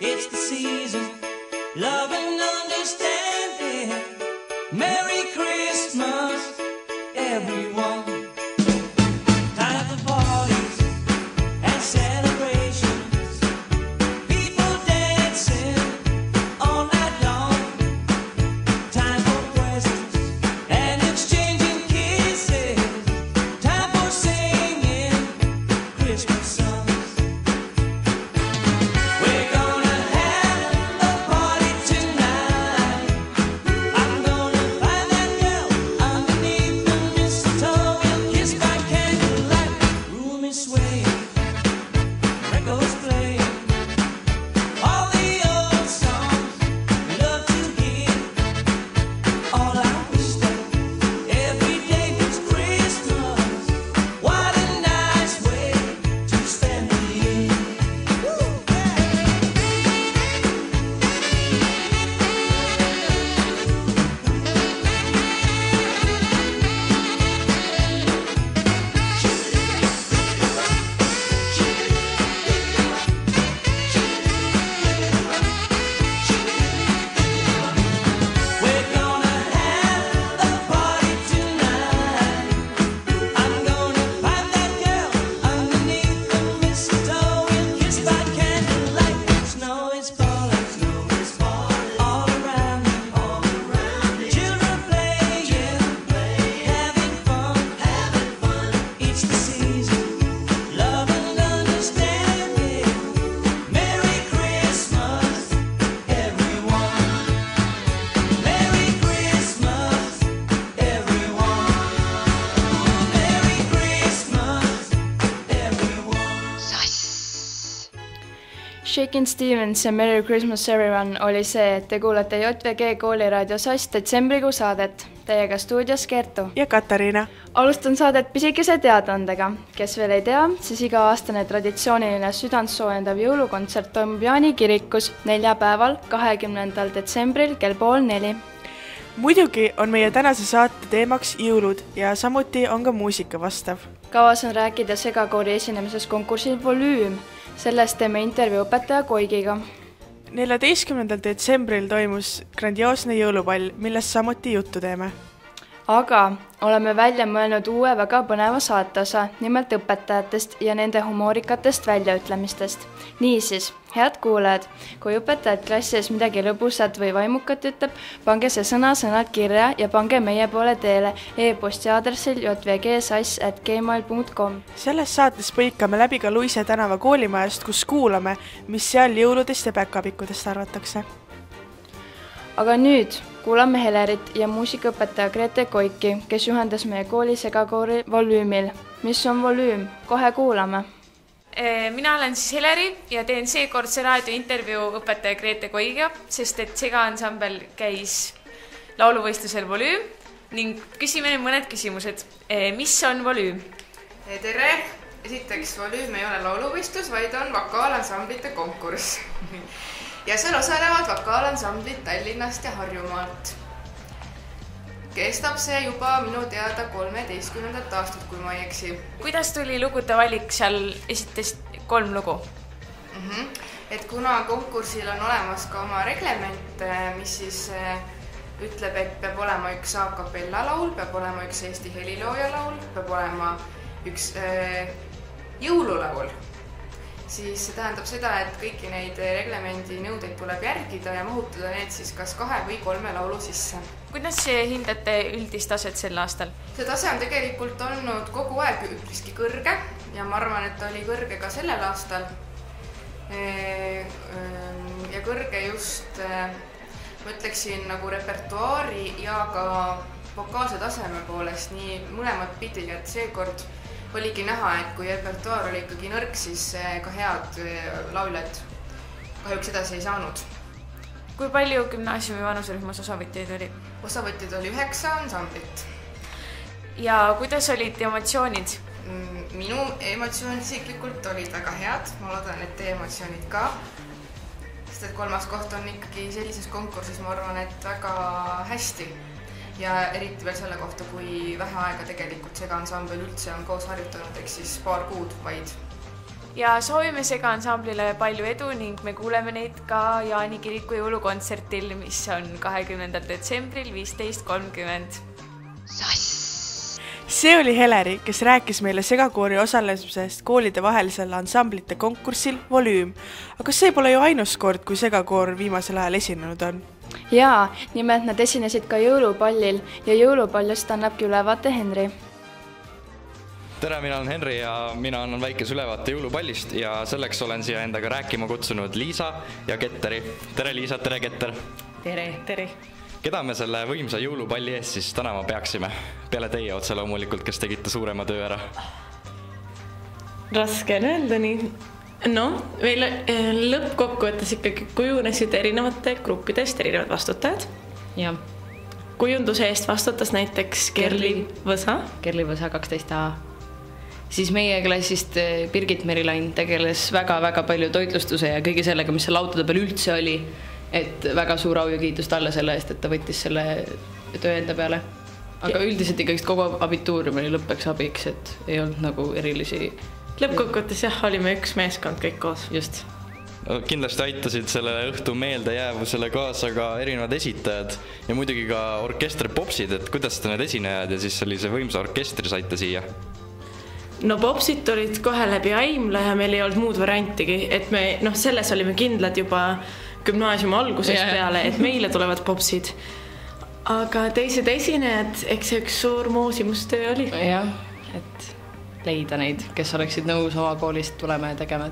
It's the season, love and understanding. Merry Christmas, everyone. Time for parties and celebrations. People dancing all night long. Time for presents and exchanging kisses. Time for singing Christmas songs. We're gonna have a party tonight. I'm gonna find that girl underneath the mistletoe. We'll kiss by candlelight. Room is swaying, records playing. All the old songs we love to hear. All I wish that every day was Christmas. What a nice way to spend the year. We're gonna have a party tonight. I'm gonna find that girl underneath the mistletoe. We'll kiss by candlelight. Snow is falling all around me. Children playing, having fun. It's the season, love and understanding. Merry Christmas, everyone. Merry Christmas, everyone. Merry Christmas, everyone. Shakin' Stevens ja Merry Christmas Everyone oli see, et te kuulate JVG kooliraadio Sass detsembrikuu saadet. Teiega stuudios Kertu. ja Katariina. Alustan saadet pisikese teadaandega. Kes veel ei tea, siis iga-aastane traditsiooniline südantsoojendav jõulukontsert toimub Jaani kirikus neljapäeval, 20. detsembril kell 3:30. Muidugi on meie tänase saate teemaks jõulud ja samuti on ka muusika vastav. Kavas on rääkida segakoori esinemises konkursil Volüüm. Sellest teeme intervjuu õpetaja Koigiga. 14. detsembril toimus grandioosne jõulupall, millest samuti juttu teeme. Aga oleme välja mõelnud uue väga põneva saateosa, nimelt õpetajatest ja nende humoorikatest väljaütlemistest. Niisiis, head kuulajad, kui õpetajad klassi ees midagi lõbusat või vaimukat ütleb, pange see sõna-sõnalt kirja ja pange meie poole teele e-posti aadressil jvgsass@gmail.com. Selles saates põikame läbi ka Luise tänava koolimajast, kus kuulame, mis seal jõuludest ja päkapikkudest arvatakse. Aga nüüd kuulame Helerit ja muusikaõpetaja Grete Koiki, kes juhendas meie kooli segakoori Volüümil. Mis on Volüüm? Kohe kuulame. Mina olen siis Heleri ja teen seekordse raadiointervjuu õpetaja Grete Koigiga, sest et segaansambel käis lauluvõistlusel Volüüm ning küsime mõned küsimused. Mis on Volüüm? Tere! Esiteks, Volüüm ei ole lauluvõistlus, vaid on vokaalansamblite konkurss. Ja seal osalevad vokaalansamblid Tallinnast ja Harjumaalt. Kestab see juba minu teada 13. aastat, kui ma ei eksi. Kuidas tuli lugude valik? Seal esitas 3 lugu. Et kuna konkursil on olemas ka oma reglement, mis siis ütleb, et peab olema üks a cappella laul, peab olema üks Eesti helilooja laul, peab olema üks jõululaul, siis see tähendab seda, et kõiki neid reglemendi nõudeid tuleb järgida ja mahutada need siis kas 2 või 3 laulu sisse. Kuidas hindate üldist taset sel aastal? See tase on tegelikult olnud kogu aeg üpriski kõrge ja ma arvan, et oli kõrge ka sellel aastal. Ja kõrge just, ma ütleksin, nagu repertuaari ja ka vokaalse taseme poolest nii mõlemad pidi, et seekord oligi näha, et kui repertuaar oli ikkagi nõrk, siis ka head lauljad kahjuks edasi ei saanud. Kui palju gümnaasiumi vanuserühmas osavõtjaid oli? Osavõtjaid oli 9 ansamblit. Ja kuidas olid emotsioonid? Minu emotsioonid isiklikult olid väga head, ma loodan, et teie emotsioonid ka. Sest et 3. koht on ikkagi sellises konkursis, ma arvan, et väga hästi. Ja eriti veel selle kohta, kui vähe aega tegelikult segansambel üldse on koos harjutanud, eks siis paar kuud vaid. ja soovime Sega-ansamblile palju edu ning me kuuleme neid ka Jaani kiriku jõulukontsertil, mis on 20. detsembril 15:30. See oli Heleri, kes rääkis meile segakoori osalemisest koolide vahelisel ansamblite konkursil Volüüm. Aga see pole ju ainus kord, kui segakoor viimasel ajal esinenud on. Jaa, nimelt nad esinesid ka jõulupallil ja jõulupallist annabki ülevaate Henri. Tere, mina olen Henri ja mina annan väikese ülevaate jõulupallist ja selleks olen siia endaga rääkima kutsunud Liisa ja Ketteri. Tere Liisa, tere Ketter! Tere! Keda me selle võimsa jõulupalli eest siis tänama peaksime? Peale teie otse loomulikult, kes tegite suurema töö ära. Raske on öelda nii. Meil lõppkokkuvõttes ikkagi kujunesid erinevate gruppidest erinevad vastutajad. Ja. Kujunduse eest vastutas näiteks Kerli Võsa. Kerli Võsa 12A. Siis meie klassist Birgit Merilain tegeles väga-väga palju toitlustuse ja kõige sellega, mis seal autode peal üldse oli. Et väga suur au ja kiitus talle selle eest, et ta võttis selle töö enda peale. Aga üldiselt ikkagi kogu abituurium oli lõppeks abiks, et ei olnud nagu erilisi... Lõppkokkuvõttes jah, olime üks meeskond kõik koos. Just. Kindlasti aitasid selle õhtu meeldejäävusele kaasa ka erinevad esitajad ja muidugi ka orkester Popsid, et kuidas te need esinejad ja siis sellise võimsa orkestri saite siia? Popsid tulid kohe läbi Aimla ja meil ei olnud muud variantigi, et me selles olime kindlad juba gümnaasiumi algusest peale, et meile tulevad Popsid. Aga teised esinejad, eks see üks suur moosimustöö oli. Jah, et leida neid, kes oleksid nõus oma koolist tulema ja tegema.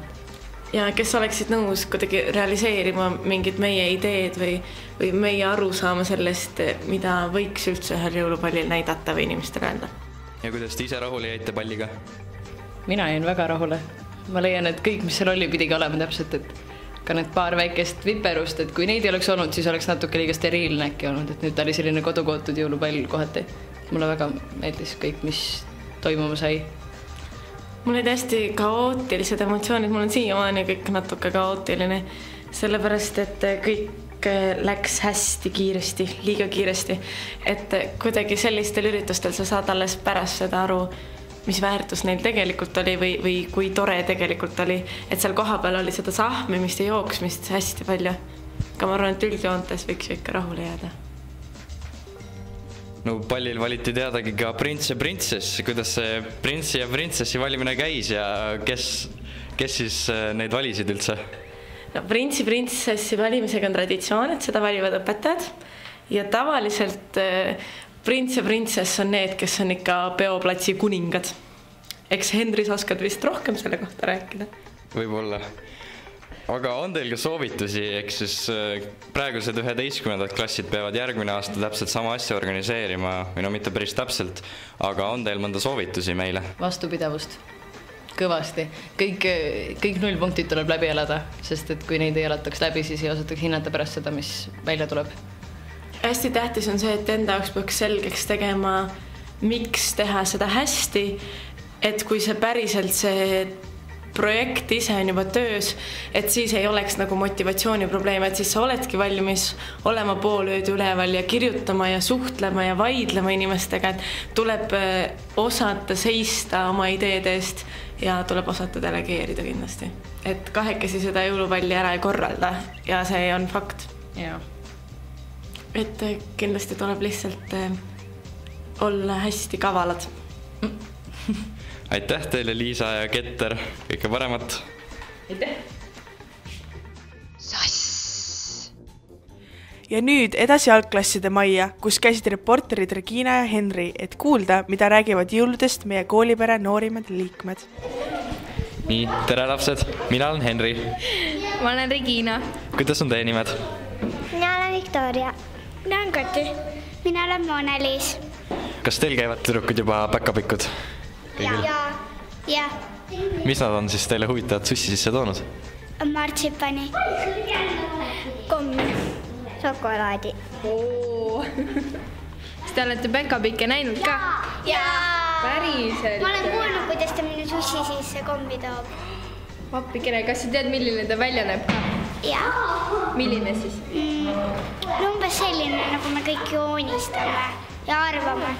Ja kes oleksid nõus kuidagi realiseerima mingid meie ideed või meie aru saama sellest, mida võiks üldse ühel jõulupallil näidata või inimestele öelda. Ja kuidas te ise rahule jäite palliga? Mina jäin väga rahule. Ma leian, et kõik, mis seal oli, pidigi olema täpselt, et ka need paar väikest viperust, et kui neid ei oleks olnud, siis oleks natuke liiga steriilne äkki olnud, et nüüd ta oli selline kodukootud jõulupall kohati. Mulle väga meeldis kõik, mis toimuma sai. Mul olid hästi kaootilised emotsioonid, mul on siiamaani kõik natuke kaootiline, sellepärast, et kõik läks hästi kiiresti, liiga kiiresti, et kuidagi sellistel üritustel sa saad alles pärast seda aru, mis väärtus neil tegelikult oli või kui tore tegelikult oli, et seal kohapeal oli seda sahmimist ja jooksmist hästi palju. Aga ma arvan, et üldjoontes võiks ju ikka rahule jääda. Pallil valiti teadagi ka prints ja printsess. Kuidas see printsi ja printsessi valimine käis ja kes siis neid valisid üldse? Printsi ja printsessi valimisega on traditsioon, et seda valivad õpetajad ja tavaliselt prints ja printsess on need, kes on ikka peoplatsi kuningad. Eks Henri, sa oskad vist rohkem selle kohta rääkida? Võib-olla. Aga on teil ka soovitusi, eks siis praegused 11. klassid peavad järgmine aasta täpselt sama asja organiseerima, või mitte päris täpselt, aga on teil mõnda soovitusi meile? Vastupidavust. Kõvasti. Kõik 0 punktid tuleb läbi elada, sest et kui neid ei elataks läbi, siis ei osataks hinnata pärast seda, mis välja tuleb. Hästi tähtis on see, et enda jaoks peaks selgeks tegema, miks teha seda hästi, et kui see päriselt see projekt ise on juba töös, et siis ei oleks nagu motivatsiooniprobleeme, et siis sa oledki valmis olema poolööd üleval ja kirjutama ja suhtlema ja vaidlema inimestega, et tuleb osata seista oma ideede eest ja tuleb osata delegeerida kindlasti. Et kahekesi seda jõulupalli ära ei korralda ja see on fakt. Jaa. Et kindlasti tuleb lihtsalt olla hästi kavalad. Aitäh teile, Liisa ja Ketter. Kõike paremat. Aitäh. Ja nüüd edasi algklasside majja, kus käisid reporterid Regina ja Henri, et kuulda, mida räägivad jõuludest meie koolipere noorimad liikmed. Nii, tere lapsed. Mina olen Henri. Ma olen Regina. Kuidas on teie nimed? Mina olen Victoria. Mina olen Kati. Mina olen Mona-Liis. Kas teil käivad tüdrukud juba päkapikud? Ja. Mis nad on siis teile huvitavat sussi sisse toonud? Martsipani. Kommi. Šokolaadi. Kas te olete päkapikke näinud ka? Jaa. Päriselt? Ma olen kuulnud, kuidas ta minu sussi sisse kommi toob. Appikene, kas sa tead, milline ta välja näeb ka? Jaa. Milline siis? Umbes selline, nagu me kõik joonistame ja arvame.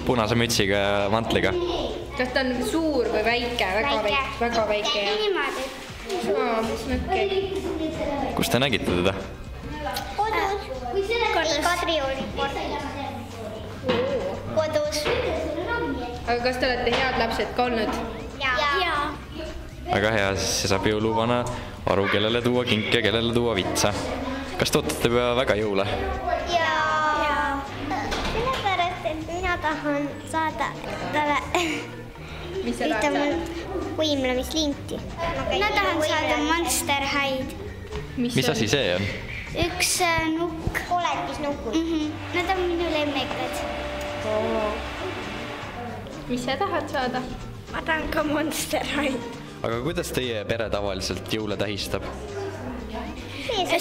Punase mütsiga ja mantliga. kas ta on suur või väike? Väga väike, jah. Niimoodi. Kus te nägite teda? Kodus. Aga kas te olete head lapsed ka olnud? Jaa. Väga hea, siis saab jõuluvana aru, kellele tuua kink ja kellele tuua vitsa. Kas te ootate väga jõule? Jaa. Sellepärast, et mina tahan saada talle võimlemislinti. Mina tahan saada Monster High'd. Mis asi see on? Üks nukk. Koletisnukud. Nad on minu lemmikad. Mis sa tahad saada? Ma tahan ka Monster High'd. Aga kuidas teie pere tavaliselt jõule tähistab?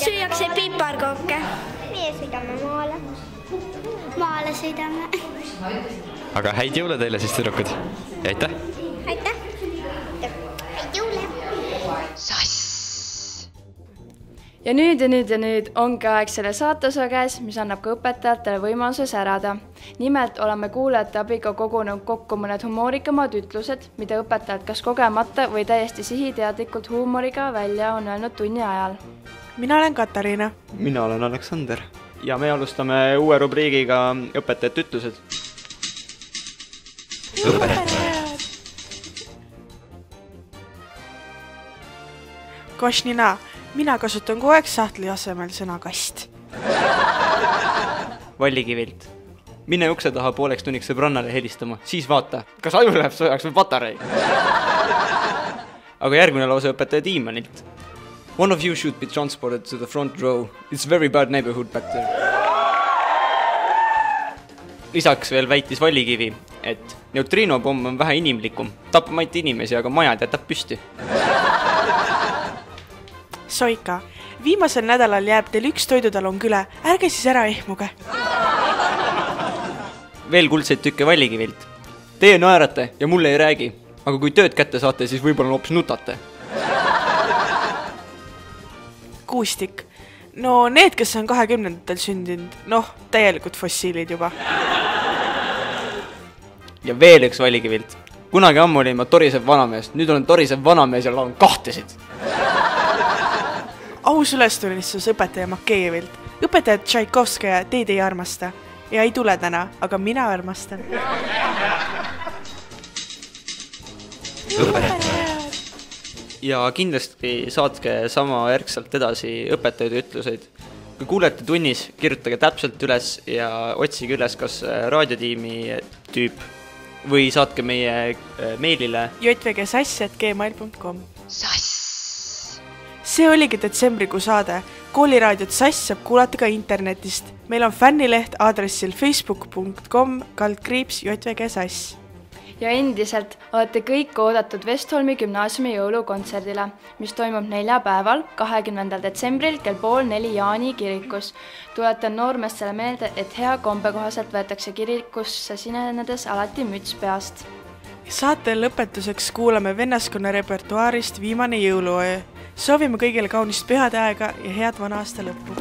Süüakse piparkooke. Meie sõidame maale. Maale sõidame. Aga häid jõule teile siis, tüdrukud. Ja aitäh! Aitäh! Häid jõule! Ja nüüd ongi aeg selle saateosa käes, mis annab ka õpetajatele võimaluse särada. Nimelt oleme kuulajate abiga kogunud kokku mõned humoorikamad ütlused, mida õpetajad kas kogemata või täiesti sihiteadlikult huumoriga välja on öelnud tunni ajal. Mina olen Katariina. Mina olen Aleksander. Ja me alustame uue rubriigiga õpetajate ütlused. Košnina, mina kasutan kogu aeg sahtli asemel sõna kast. Vallikivilt. Mine ukse taha pooleks tunniks sõbrannale helistama, siis vaata, kas aju läheb soojaks või patarei. Aga järgmine lause õpetaja Tiimanilt. One of you should be transported to the front row. It's very bad neighborhood back there. Lisaks veel väitis Vallikivi, et neutriinopomm on vähe inimlikum. Tapab ainult inimesi, aga majad jätab püsti. Soika, viimasel nädalal jääb teil üks toidutalon küle. Ärge siis ära ehmuge. Veel kuldseid tükke Vallikivilt. Teie naerate ja mulle ei räägi. Aga kui tööd kätte saate, siis võib-olla hoopis nutate. Kuustik. No need, kes on 20-ndatel sündinud, täielikult fossiilid juba. Ja veel üks Vallikivilt. Kunagi ammu olin ma torisev vanamees. Nüüd olen torisev vanamees ja laun kahtesid. Aus ülestunnistus õpetaja Makejevilt. Õpetajad Tšaikovskaja teid ei armasta. Ja ei tule täna, aga mina armastan. Ja kindlasti saatke sama järgselt edasi õpetajaid ütluseid. Kui kuulete tunnis, kirjutage täpselt üles ja otsige üles kas raadiotiimi tüüp või saatke meie meilile jvgsass@gmail.com. See oligi detsembrikuu saade. Kooliraadiot Sass saab kuulata ka internetist. Meil on fännileht aadressil facebook.com/jvgsass. Ja endiselt olete kõik oodatud Vestholmi gümnaasiumi jõulukontserdile, mis toimub neljapäeval, 20. detsembril kell 3:30 Jaani kirikus. Tuletan noormestele meelde, et hea kombe kohaselt võetakse kirikusse sinenedes alati müts peast. Saate lõpetuseks kuulame vennaskonna repertuaarist Viimane jõuluöö. Soovime kõigile kaunist pühade aega ja head vana aasta lõppu.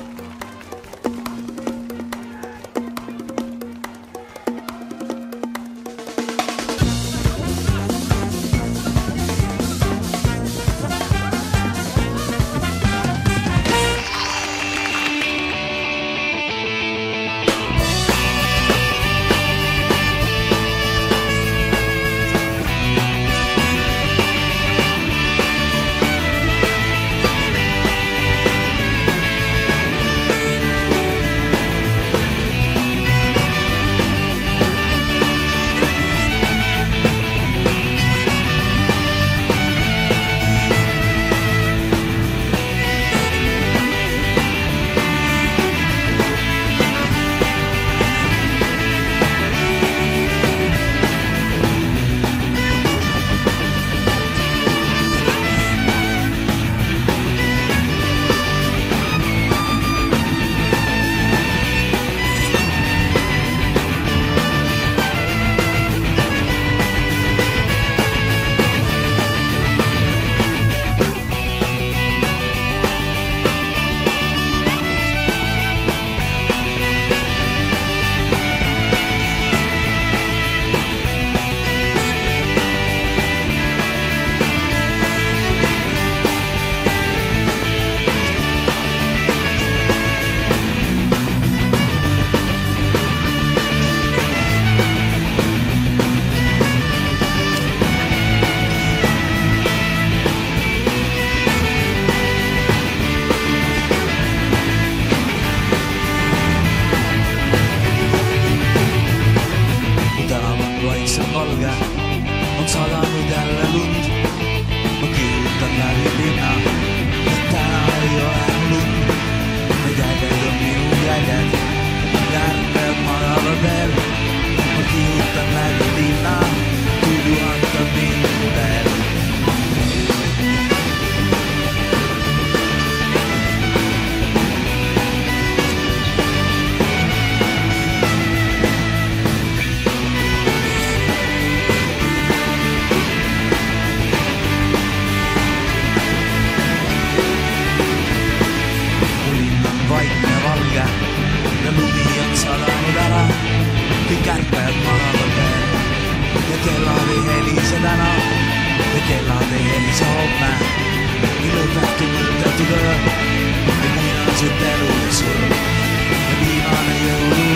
keset elu ja surm ja viimane jõulu